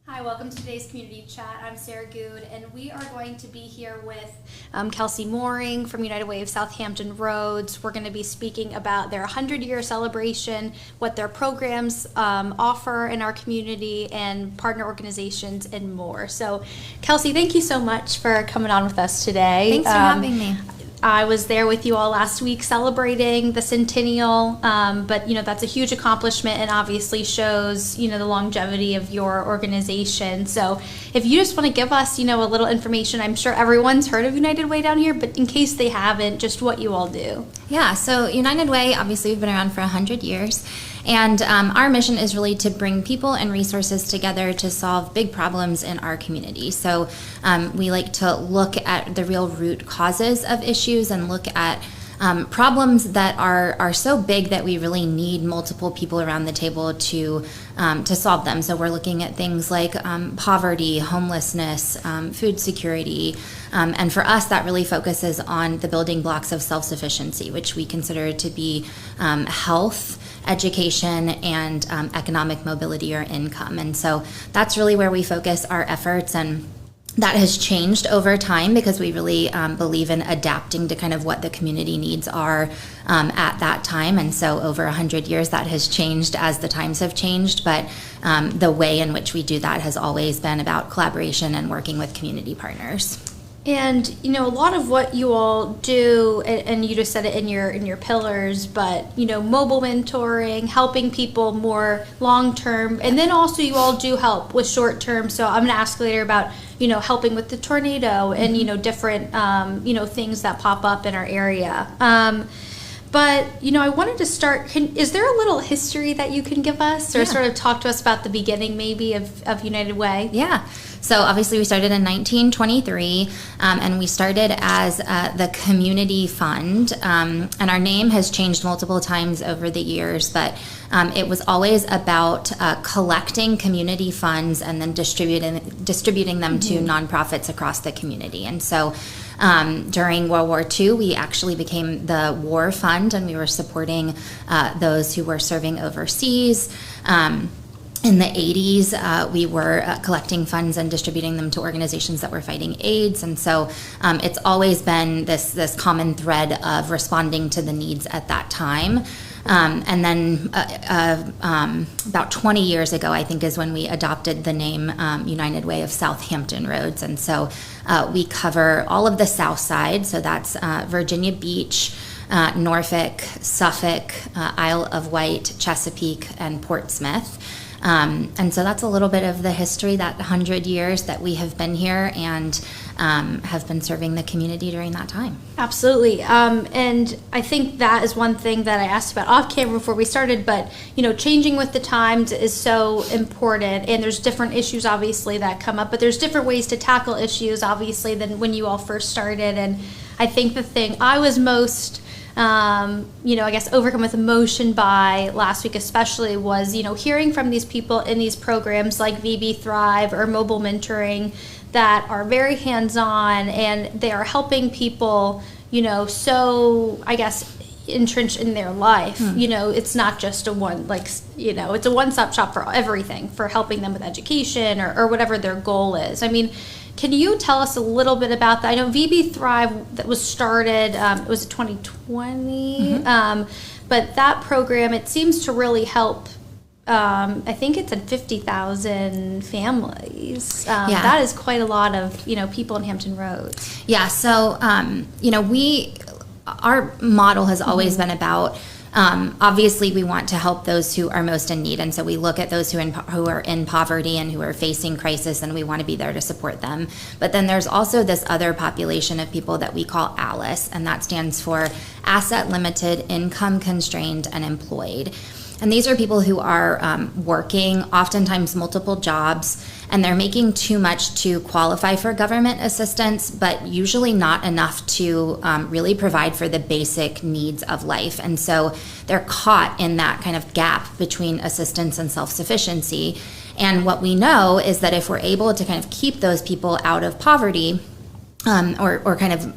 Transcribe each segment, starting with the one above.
Hi, welcome to today's community chat. I'm Sarah Goode, and we are going to be here with Kelsey Mohring from United Way of South Hampton Roads. We're going to be speaking about their 100-year celebration, what their programs offer in our community, and partner organizations, and more. So, Kelsey, thank you so much for coming on with us today. Thanks for having me. I was there with you all last week celebrating the centennial, but that's a huge accomplishment and obviously shows the longevity of your organization. So if you just want to give us a little information, I'm sure everyone's heard of United Way down here, but in case they haven't, just what you all do. Yeah, so United Way, obviously we've been around for 100 years. And our mission is really to bring people and resources together to solve big problems in our community. So we like to look at the real root causes of issues and look at problems that are so big that we really need multiple people around the table to solve them. So we're looking at things like poverty, homelessness, food security, and for us that really focuses on the building blocks of self-sufficiency, which we consider to be health, education, and economic mobility or income. And so that's really where we focus our efforts, and that has changed over time because we really believe in adapting to kind of what the community needs are at that time. And so over 100 years that has changed as the times have changed, but the way in which we do that has always been about collaboration and working with community partners. And a lot of what you all do, and you just said it in your pillars, but mobile mentoring, helping people more long term, and then also you all do help with short term. So I'm going to ask later about helping with the tornado and different things that pop up in our area. But I wanted to start. Is there a little history that you can give us, or sort of talk to us about the beginning, maybe of United Way? Yeah. So obviously we started in 1923, and we started as the Community Fund, and our name has changed multiple times over the years, but it was always about collecting community funds and then distributing them to nonprofits across the community. And so during World War II, we actually became the War Fund, and we were supporting those who were serving overseas. In the 80s, we were collecting funds and distributing them to organizations that were fighting AIDS. And so it's always been this common thread of responding to the needs at that time. And then about 20 years ago, I think, is when we adopted the name United Way of South Hampton Roads. And so we cover all of the South Side. So that's Virginia Beach, Norfolk, Suffolk, Isle of Wight, Chesapeake, and Portsmouth. And so that's a little bit of the history, that 100 years that we have been here and have been serving the community during that time. Absolutely. And I think that is one thing that I asked about off camera before we started, but changing with the times is so important, and there's different issues obviously that come up, but there's different ways to tackle issues obviously than when you all first started. And I think the thing I was most I guess overcome with emotion by last week especially was, hearing from these people in these programs like WAVY Thrive or mobile mentoring that are very hands-on, and they are helping people, so I guess entrenched in their life. It's not just it's a one-stop shop for everything, for helping them with education or whatever their goal is. I mean, can you tell us a little bit about that? I know WAVY Thrive that was started, it was 2020, but that program, it seems to really help, I think it's at 50,000 families. That is quite a lot of, people in Hampton Roads. Yeah, so, our model has always been about obviously we want to help those who are most in need, and so we look at those who are in poverty and who are facing crisis, and we want to be there to support them. But then there's also this other population of people that we call ALICE, and that stands for Asset Limited, Income Constrained, and Employed. And these are people who are working oftentimes multiple jobs, and they're making too much to qualify for government assistance, but usually not enough to really provide for the basic needs of life. And so they're caught in that kind of gap between assistance and self-sufficiency. And what we know is that if we're able to kind of keep those people out of poverty, or kind of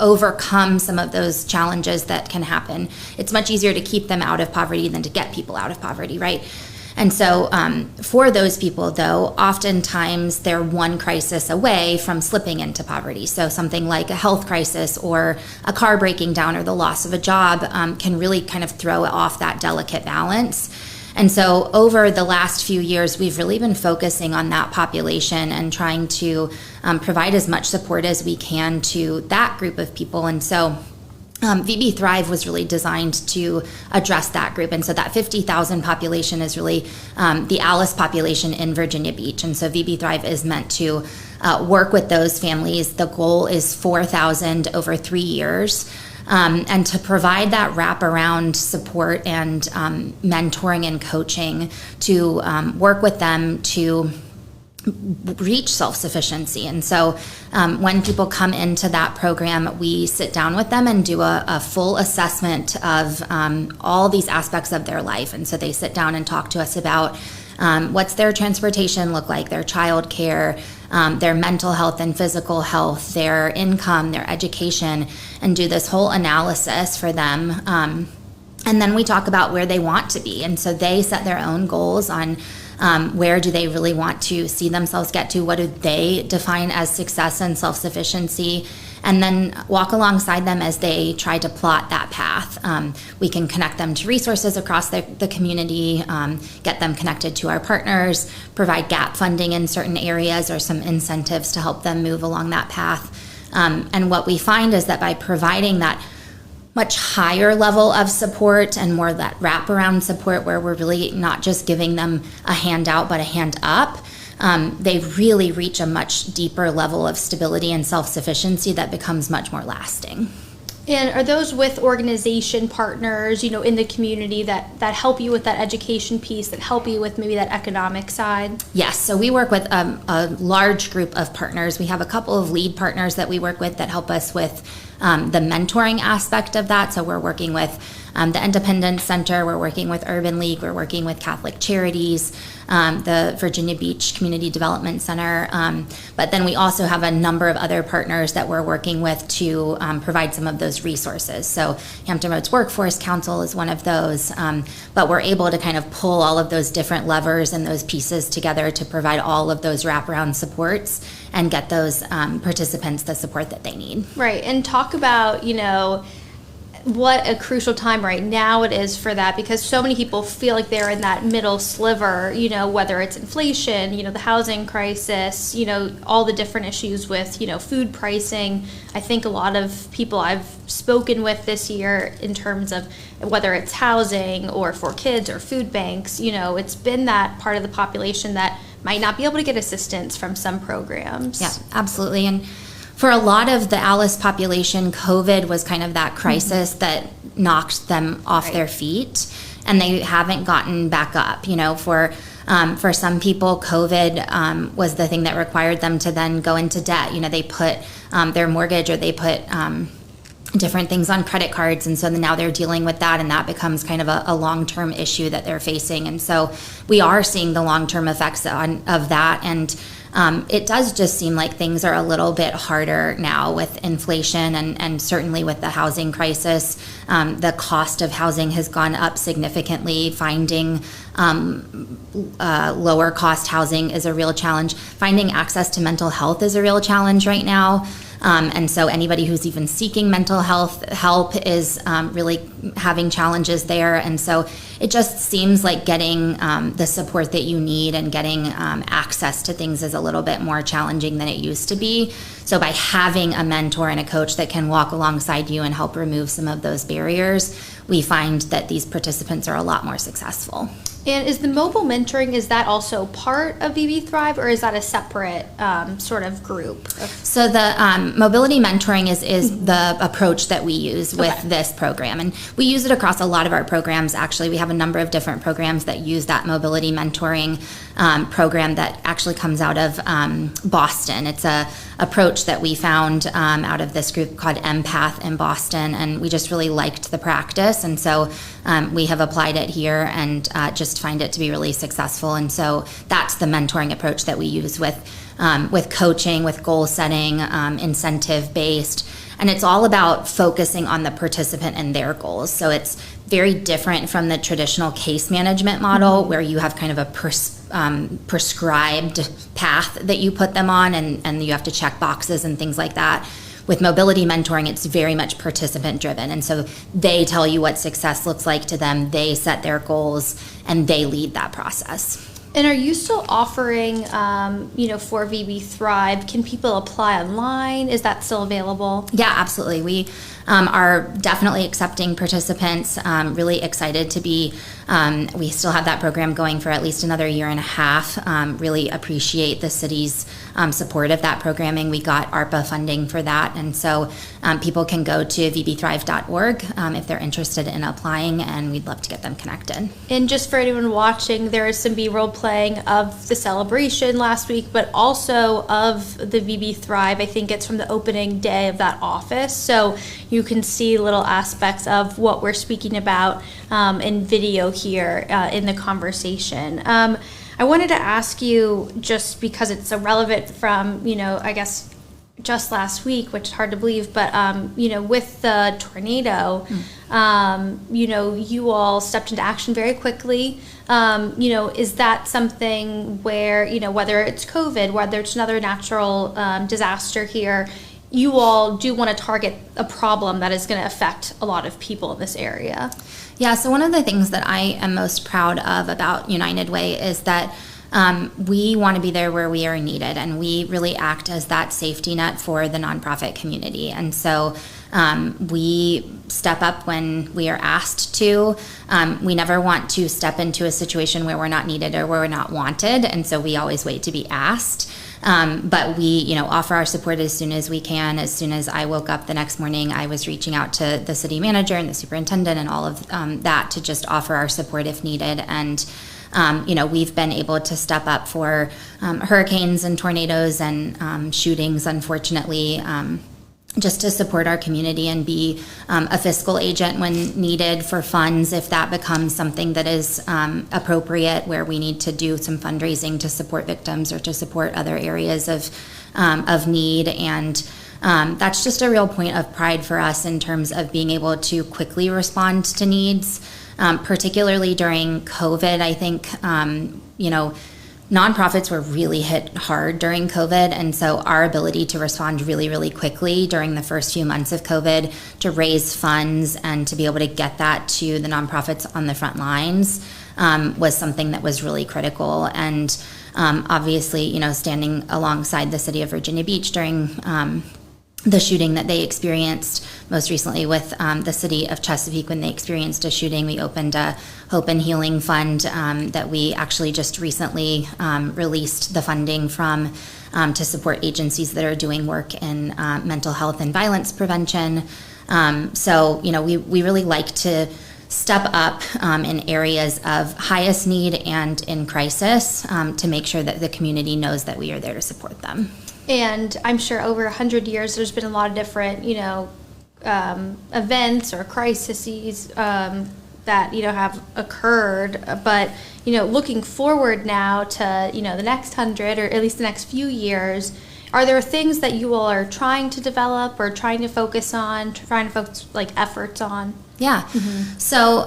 overcome some of those challenges that can happen, it's much easier to keep them out of poverty than to get people out of poverty, right? And so for those people, though, oftentimes they're one crisis away from slipping into poverty. So something like a health crisis or a car breaking down or the loss of a job can really kind of throw off that delicate balance. And so over the last few years, we've really been focusing on that population and trying to provide as much support as we can to that group of people. And so VB Thrive was really designed to address that group. And so that 50,000 population is really the Alice population in Virginia Beach. And so VB Thrive is meant to work with those families. The goal is 4,000 over 3 years. And to provide that wraparound support and mentoring and coaching to work with them to reach self-sufficiency. And so when people come into that program, we sit down with them and do a full assessment of all these aspects of their life. And so they sit down and talk to us about what's their transportation look like, their child care, their mental health and physical health, their income, their education, and do this whole analysis for them. And then we talk about where they want to be. And so they set their own goals on where do they really want to see themselves get to, what do they define as success and self-sufficiency, and then walk alongside them as they try to plot that path. We can connect them to resources across the community, get them connected to our partners, provide gap funding in certain areas or some incentives to help them move along that path. And what we find is that by providing that much higher level of support and more of that wraparound support where we're really not just giving them a handout but a hand up, they really reach a much deeper level of stability and self-sufficiency that becomes much more lasting. And are those with organization partners, in the community that help you with that education piece, that help you with maybe that economic side? Yes, so we work with a large group of partners. We have a couple of lead partners that we work with that help us with the mentoring aspect of that. So we're working with the Independence Center, we're working with Urban League, we're working with Catholic Charities, the Virginia Beach Community Development Center. But then we also have a number of other partners that we're working with to provide some of those resources. So Hampton Roads Workforce Council is one of those. But we're able to kind of pull all of those different levers and those pieces together to provide all of those wraparound supports and get those participants the support that they need. Right, and talk about, what a crucial time right now it is for that, because so many people feel like they're in that middle sliver, whether it's inflation, the housing crisis, all the different issues with, food pricing. I think a lot of people I've spoken with this year in terms of whether it's housing or for kids or food banks, it's been that part of the population that might not be able to get assistance from some programs. Yeah, absolutely. And for a lot of the Alice population, COVID was kind of that crisis that knocked them off their feet, and they haven't gotten back up. For some people, COVID was the thing that required them to then go into debt. They put their mortgage or they put different things on credit cards, and so now they're dealing with that, and that becomes kind of a long-term issue that they're facing. And so we are seeing the long-term effects of that, and it does just seem like things are a little bit harder now with inflation and certainly with the housing crisis. The cost of housing has gone up significantly. Finding lower cost housing is a real challenge. Finding access to mental health is a real challenge right now. And so anybody who's even seeking mental health help is really having challenges there. And so it just seems like getting the support that you need and getting access to things is a little bit more challenging than it used to be. So by having a mentor and a coach that can walk alongside you and help remove some of those barriers, we find that these participants are a lot more successful. And is the mobile mentoring, is that also part of VB Thrive, or is that a separate sort of group? So the mobility mentoring is the approach that we use with this program. And we use it across a lot of our programs, actually. We have a number of different programs that use that mobility mentoring program that actually comes out of Boston. It's a approach that we found out of this group called Empath in Boston, and we just really liked the practice. And so we have applied it here and just find it to be really successful. And so that's the mentoring approach that we use with coaching, with goal setting, incentive based. And it's all about focusing on the participant and their goals. So it's very different from the traditional case management model where you have kind of a prescribed path that you put them on and you have to check boxes and things like that. With mobility mentoring, it's very much participant driven. And so they tell you what success looks like to them, they set their goals, and they lead that process. And are you still offering, for VB Thrive? Can people apply online? Is that still available? Yeah, absolutely. We are definitely accepting participants. Really excited to be. We still have that program going for at least another year and a half. Really appreciate the city's support of that programming. We got ARPA funding for that, and so people can go to vbthrive.org if they're interested in applying, and we'd love to get them connected. And just for anyone watching, there is some B-roll playing of the celebration last week, but also of the VB Thrive. I think it's from the opening day of that office, so you can see little aspects of what we're speaking about in video here in the conversation. I wanted to ask you, just because it's so relevant from, I guess just last week, which is hard to believe, but, with the tornado, you all stepped into action very quickly. Is that something where, whether it's COVID, whether it's another natural disaster here, you all do want to target a problem that is going to affect a lot of people in this area? Yeah, so one of the things that I am most proud of about United Way is that we want to be there where we are needed, and we really act as that safety net for the nonprofit community. And so we step up when we are asked to. We never want to step into a situation where we're not needed or where we're not wanted, and so we always wait to be asked. But we, offer our support as soon as we can. As soon as I woke up the next morning, I was reaching out to the city manager and the superintendent and all of that to just offer our support if needed. And, we've been able to step up for hurricanes and tornadoes and shootings, unfortunately, just to support our community and be a fiscal agent when needed for funds if that becomes something that is appropriate, where we need to do some fundraising to support victims or to support other areas of need. And that's just a real point of pride for us in terms of being able to quickly respond to needs, particularly during COVID. I think, nonprofits were really hit hard during COVID, and so our ability to respond really, really quickly during the first few months of COVID to raise funds and to be able to get that to the nonprofits on the front lines was something that was really critical. And obviously, standing alongside the city of Virginia Beach during the shooting that they experienced most recently with the city of Chesapeake when they experienced a shooting. We opened a Hope and Healing Fund that we actually just recently released the funding from to support agencies that are doing work in mental health and violence prevention. So, we really like to step up in areas of highest need and in crisis to make sure that the community knows that we are there to support them. And I'm sure over 100 years, there's been a lot of different, events or crises that, have occurred. But, looking forward now to, the next 100 or at least the next few years, are there things that you all are trying to develop or trying to focus on, efforts on? Yeah. Mm-hmm. So,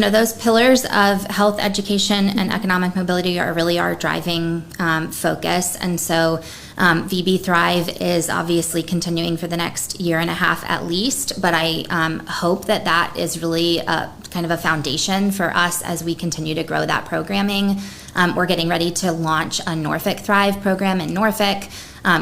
those pillars of health, education, and economic mobility are really our driving focus. And so VB Thrive is obviously continuing for the next year and a half at least, but I hope that is really kind of a foundation for us as we continue to grow that programming. We're getting ready to launch a Norfolk Thrive program in Norfolk,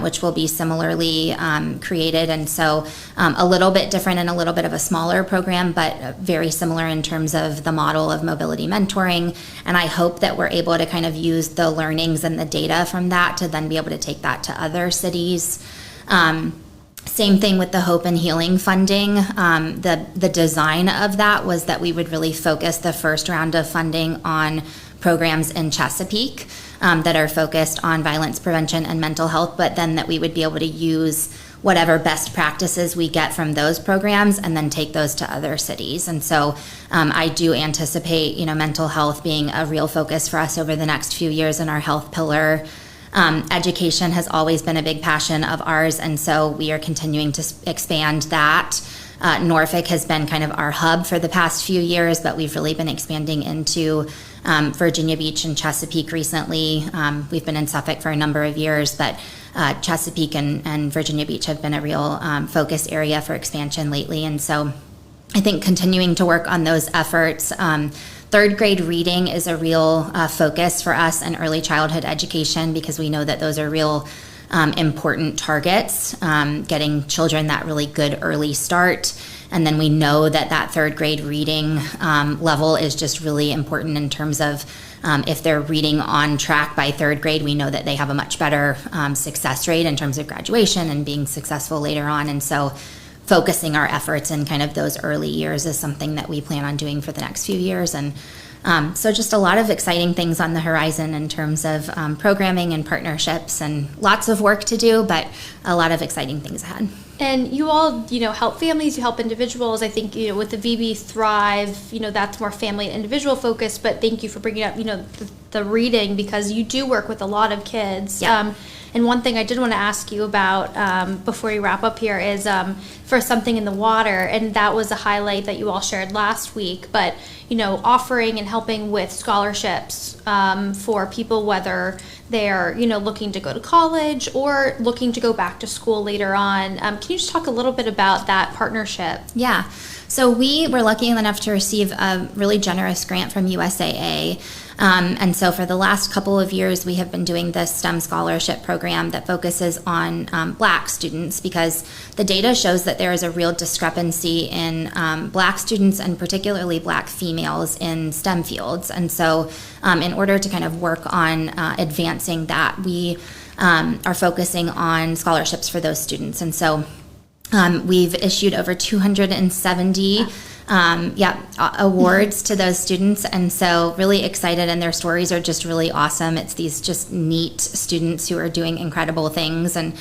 which will be similarly created. And so a little bit different and a little bit of a smaller program, but very similar in terms of the model of mobility mentoring. And I hope that we're able to kind of use the learnings and the data from that to then be able to take that to other cities. Same thing with the Hope and Healing funding. The design of that was that we would really focus the first round of funding on programs in Chesapeake that are focused on violence prevention and mental health, but then that we would be able to use whatever best practices we get from those programs and then take those to other cities. And so I do anticipate, mental health being a real focus for us over the next few years in our health pillar. Education has always been a big passion of ours, and so we are continuing to expand that. Norfolk has been kind of our hub for the past few years, but we've really been expanding into Virginia Beach and Chesapeake recently. We've been in Suffolk for a number of years, but Chesapeake and Virginia Beach have been a real focus area for expansion lately. And so I think continuing to work on those efforts. Third grade reading is a real focus for us in early childhood education, because we know that those are real important targets, getting children that really good early start. And then we know that that third grade reading level is just really important in terms of if they're reading on track by third grade, we know that they have a much better success rate in terms of graduation and being successful later on. And so focusing our efforts in kind of those early years is something that we plan on doing for the next few years. And so just a lot of exciting things on the horizon in terms of programming and partnerships, and lots of work to do, but a lot of exciting things ahead. And you all, help families, you help individuals. I think, with the VB Thrive, that's more family and individual focused, but thank you for bringing up, the reading, because you do work with a lot of kids. Yeah. And one thing I did want to ask you about before we wrap up here is for Something in the Water, and that was a highlight that you all shared last week, but, offering and helping with scholarships for people, whether they're, looking to go to college or looking to go back to school later on. Can you just talk a little bit about that partnership? Yeah. So we were lucky enough to receive a really generous grant from USAA. And so for the last couple of years, we have been doing this STEM scholarship program that focuses on Black students, because the data shows that there is a real discrepancy in Black students, and particularly Black females in STEM fields. And so in order to kind of work on advancing that, we are focusing on scholarships for those students. And so we've issued over 270 awards to those students, and so really excited, and their stories are just really awesome. It's these just neat students who are doing incredible things and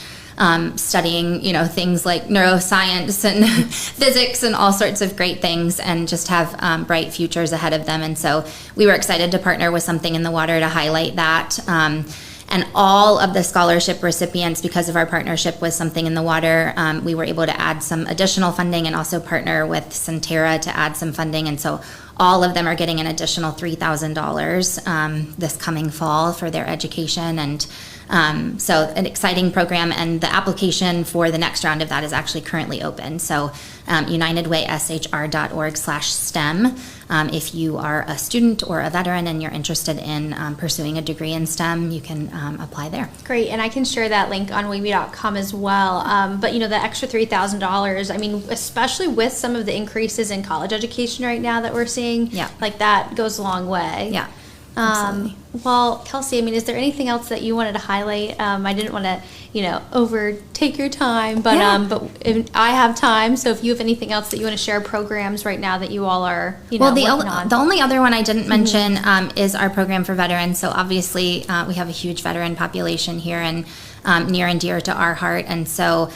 studying, things like neuroscience and physics and all sorts of great things, and just have bright futures ahead of them. And so we were excited to partner with Something in the Water to highlight that. And all of the scholarship recipients, because of our partnership with Something in the Water, we were able to add some additional funding and also partner with Centera to add some funding. And so all of them are getting an additional $3,000 this coming fall for their education. And so an exciting program. And the application for the next round of that is actually currently open. So unitedwayshr.org/STEM. If you are a student or a veteran and you're interested in pursuing a degree in STEM, you can apply there. Great, and I can share that link on WAVY.com as well. But the extra $3,000, I mean, especially with some of the increases in college education right now that we're seeing, like that goes a long way. Yeah. Absolutely. Well, Kelsey, I mean, is there anything else that you wanted to highlight? I didn't want to, overtake your time, but I have time. So if you have anything else that you want to share, programs right now that you all are, working on. The only other one I didn't mention is our program for veterans. So obviously, we have a huge veteran population here, and near and dear to our heart. And so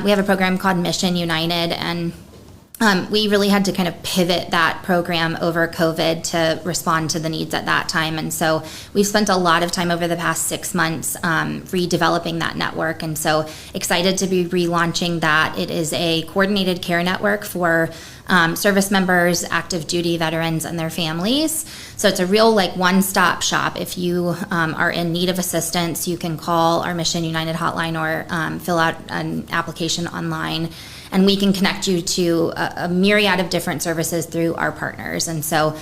we have a program called Mission United, and we really had to kind of pivot that program over COVID to respond to the needs at that time. And so we've spent a lot of time over the past 6 months redeveloping that network. And so excited to be relaunching that. It is a coordinated care network for service members, active duty veterans, and their families. So it's a real one-stop shop. If you are in need of assistance, you can call our Mission United hotline or fill out an application online, and we can connect you to a myriad of different services through our partners. And so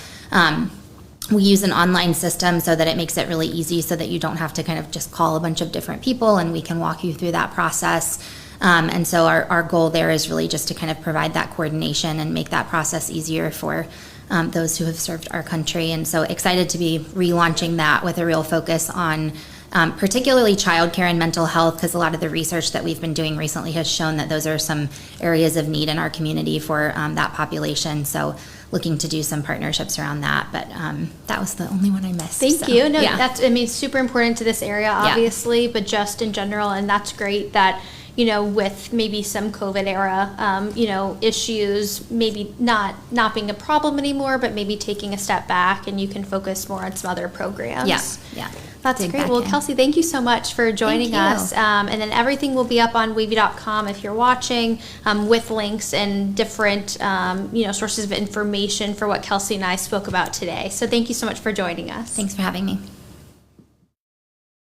we use an online system so that it makes it really easy, so that you don't have to kind of just call a bunch of different people, and we can walk you through that process. And so our goal there is really just to kind of provide that coordination and make that process easier for those who have served our country. And so excited to be relaunching that with a real focus on particularly childcare and mental health, because a lot of the research that we've been doing recently has shown that those are some areas of need in our community for that population. So looking to do some partnerships around that, but that was the only one I missed. Thank you. No, that's, super important to this area, obviously, but just in general, and that's great that, with maybe some COVID era, issues, maybe not being a problem anymore, but maybe taking a step back, and you can focus more on some other programs. Yeah. That's dig great. back Well, in. Kelsey, thank you so much for joining you. us. And then everything will be up on wavy.com if you're watching, with links and different, sources of information for what Kelsey and I spoke about today. So thank you so much for joining us. Thanks for having me.